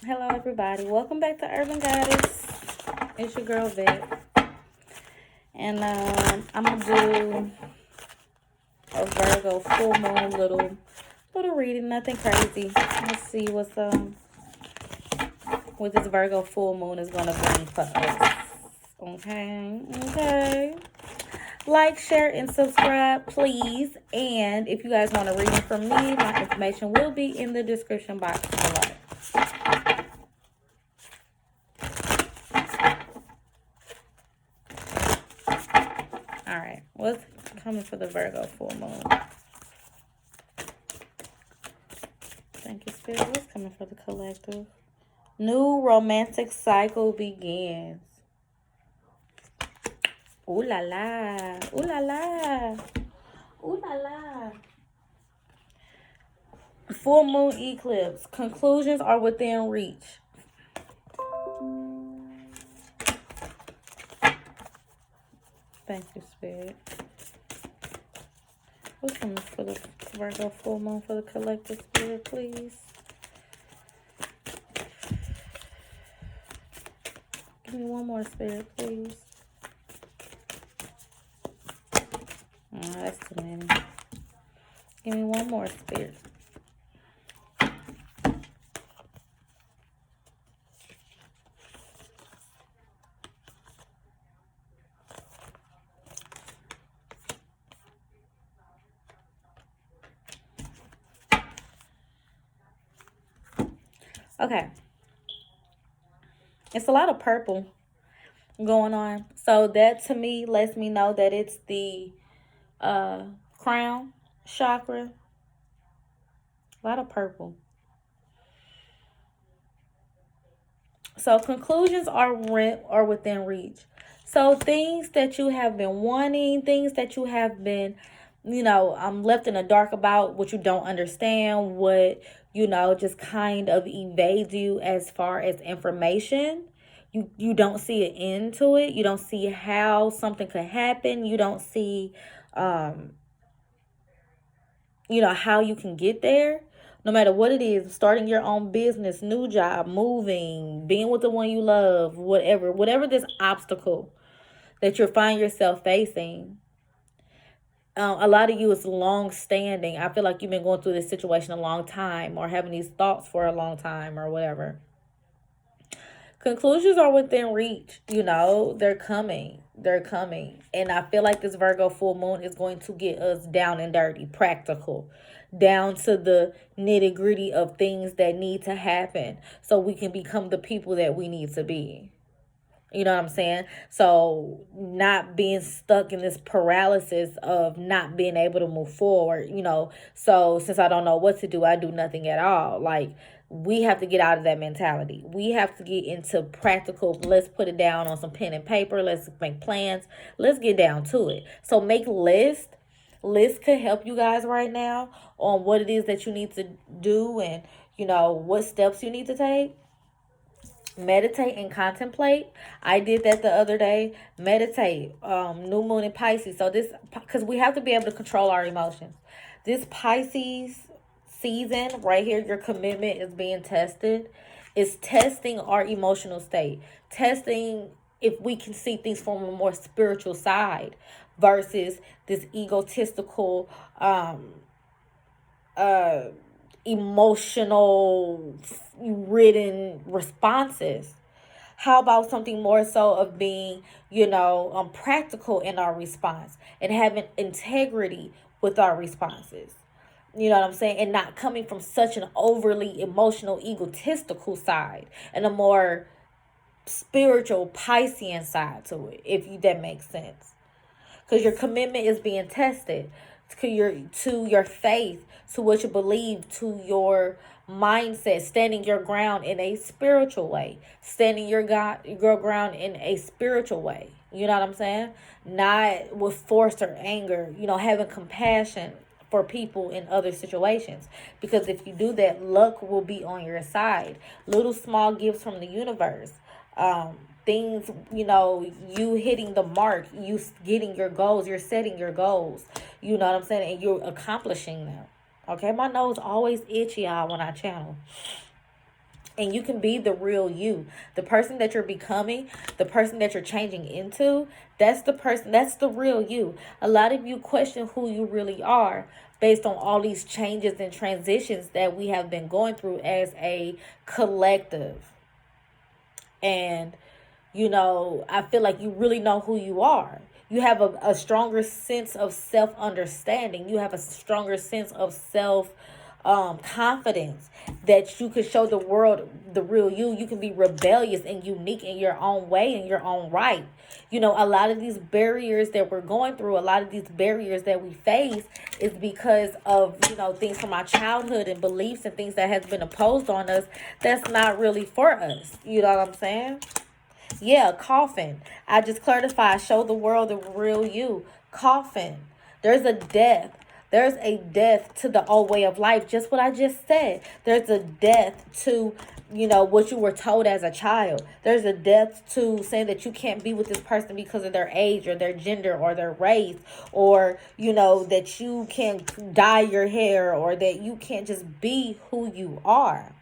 Hello, everybody. Welcome back to Urban Goddess. It's your girl, Vette. And I'm going to do a Virgo full moon little reading. Nothing crazy. Let's see what this Virgo full moon is going to bring for us. Okay. Like, share, and subscribe, please. And if you guys want a reading from me, my information will be in the description box below. Alright, what's coming for the Virgo full moon? Thank you, Spirit. What's coming for the collective? New romantic cycle begins. Ooh la la. Ooh la la. Ooh la la. Full moon eclipse. Conclusions are within reach. Thank you, Spirit. What's coming for the Virgo full moon for the collective, Spirit, please? Give me one more, Spirit, please. Oh, that's too many. Give me one more, Spirit. Okay. It's a lot of purple going on. So that to me lets me know that it's the crown chakra. A lot of purple. So conclusions are within reach. So things that you have been wanting, things that you have been, left in the dark about, what you don't understand, what, just kind of evades you as far as information. You don't see an end to it. You don't see how something could happen. You don't see, how you can get there. No matter what it is, starting your own business, new job, moving, being with the one you love, whatever this obstacle that you're finding yourself facing. A lot of you is long standing. I feel like you've been going through this situation a long time or having these thoughts for a long time or whatever. Conclusions are within reach. They're coming. And I feel like this Virgo full moon is going to get us down and dirty, practical, down to the nitty gritty of things that need to happen so we can become the people that we need to be. You know what I'm saying? So not being stuck in this paralysis of not being able to move forward, So since I don't know what to do, I do nothing at all. Like, we have to get out of that mentality. We have to get into practical. Let's put it down on some pen and paper. Let's make plans. Let's get down to it. So make lists. Lists could help you guys right now on what it is that you need to do and, what steps you need to take. Meditate and contemplate. I did that the other day. Meditate. New moon in Pisces. So this, because we have to be able to control our emotions. This Pisces season right here, your commitment is being tested. It's testing our emotional state. Testing if we can see things from a more spiritual side versus this egotistical, emotional ridden responses. How about something more so of being, practical in our response and having integrity with our responses? You know what I'm saying? And not coming from such an overly emotional, egotistical side and a more spiritual Piscean side to it, if that makes sense. Because your commitment is being tested to your faith, to what you believe, to your mindset, standing your ground in a spiritual way, standing your ground in a spiritual way. You know what I'm saying? Not with force or anger, having compassion for people in other situations. Because if you do that, luck will be on your side. Little small gifts from the universe. Things, you hitting the mark, you getting your goals, you're setting your goals, you know what I'm saying, and you're accomplishing them. Okay, my nose always itchy, y'all, when I channel. And you can be the real you. The person that you're becoming, the person that you're changing into, that's the person, that's the real you. A lot of you question who you really are based on all these changes and transitions that we have been going through as a collective. And, I feel like you really know who you are. You have a stronger sense of self-understanding. You have a stronger sense of confidence that you can show the world the real you. You can be rebellious and unique in your own way, in your own right. A lot of these barriers that we're going through, a lot of these barriers that we face is because of, things from our childhood and beliefs and things that has been imposed on us that's not really for us. You know what I'm saying? Yeah, coffin. I just clarified, show the world the real you. Coffin. There's a death. There's a death to the old way of life. Just what I just said. There's a death to, what you were told as a child. There's a death to saying that you can't be with this person because of their age or their gender or their race, or, that you can't dye your hair, or that you can't just be who you are.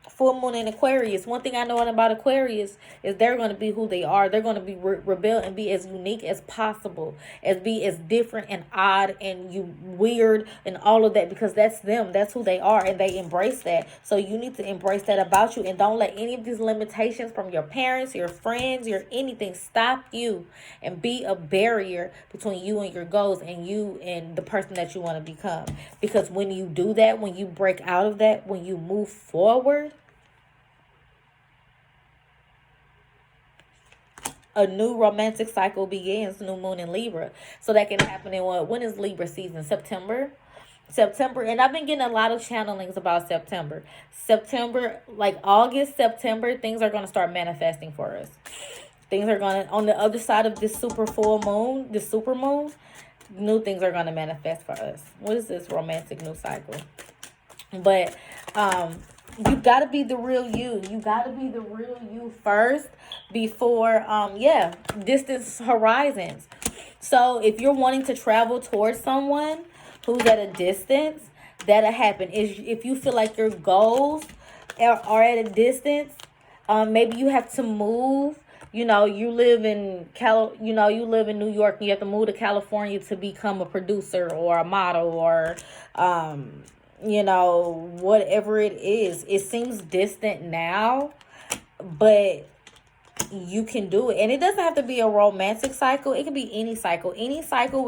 Full moon in Aquarius. One thing I know about Aquarius is they're going to be who they are. They're going to be rebel and be as unique as possible, as be as different and odd and weird and all of that, because that's them. That's who they are, and they embrace that. So you need to embrace that about you, and don't let any of these limitations from your parents, your friends, your anything stop you and be a barrier between you and your goals, and you and the person that you want to become. Because when you do that, when you break out of that, when you move forward, a new romantic cycle begins. New moon in Libra. So that can happen in when is Libra season? September. And I've been getting a lot of channelings about September. Like August, September, things are going to start manifesting for us. Things are going to, on the other side of this super moon, new things are going to manifest for us. What is this romantic new cycle? But you got to be the real you. You got to be the real you first before distance horizons. So if you're wanting to travel towards someone who's at a distance, that'll happen. If you feel like your goals are at a distance, maybe you have to move. You live in you live in New York, and you have to move to California to become a producer or a model, or whatever it is. It seems distant now, but you can do it. And it doesn't have to be a romantic cycle. It can be any cycle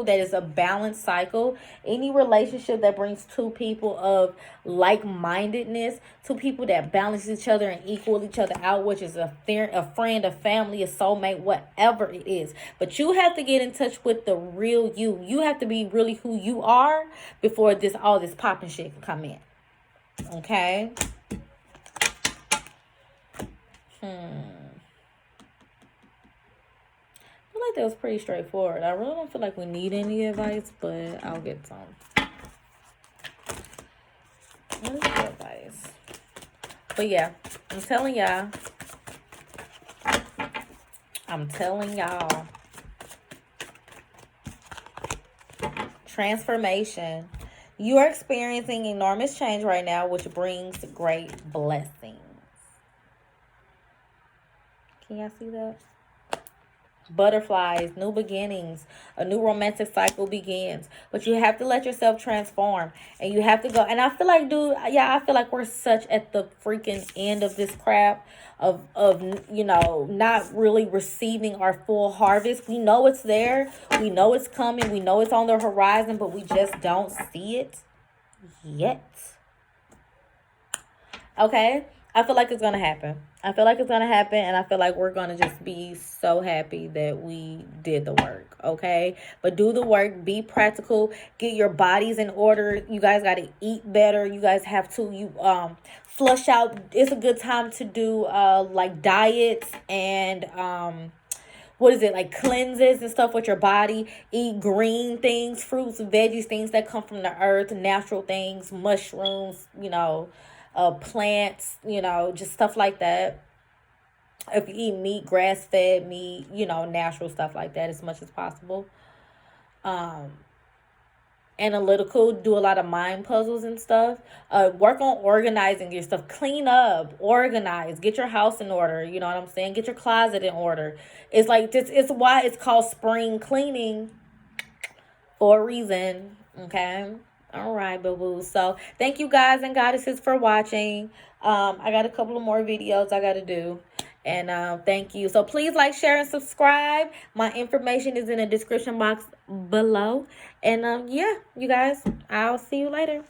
that is a balanced cycle, any relationship that brings two people of like-mindedness, two people that balance each other and equal each other out, which is a friend, a family, a soulmate, whatever it is. But you have to get in touch with the real you. You have to be really who you are before all this popping shit can come in. Okay? Like that was pretty straightforward. I really don't feel like we need any advice, but I'll get some. What is the advice? But yeah, I'm telling y'all. Transformation. You are experiencing enormous change right now, which brings great blessings. Can y'all see that? Butterflies, new beginnings, a new romantic cycle begins. But you have to let yourself transform, and you have to go. And I feel like, I feel like we're such at the freaking end of this crap of not really receiving our full harvest. We know it's there. We know it's coming. We know it's on the horizon, but we just don't see it yet. Okay? I feel like it's going to happen. And I feel like we're going to just be so happy that we did the work, okay? But do the work. Be practical. Get your bodies in order. You guys got to eat better. You guys have to flush out. It's a good time to do like diets and like cleanses and stuff with your body. Eat green things, fruits, veggies, things that come from the earth, natural things, mushrooms, plants, just stuff like that. If you eat meat, grass-fed meat, natural stuff like that as much as possible. analytical, do a lot of mind puzzles and stuff. Work on organizing your stuff. Clean up, organize, get your house in order. You know what I'm saying? Get your closet in order. It's like this. It's why it's called spring cleaning for a reason. Okay. All right, boo boo. So thank you guys and goddesses for watching. I got a couple of more videos I got to do. And thank you. So please like, share, and subscribe. My information is in the description box below. And yeah, you guys, I'll see you later.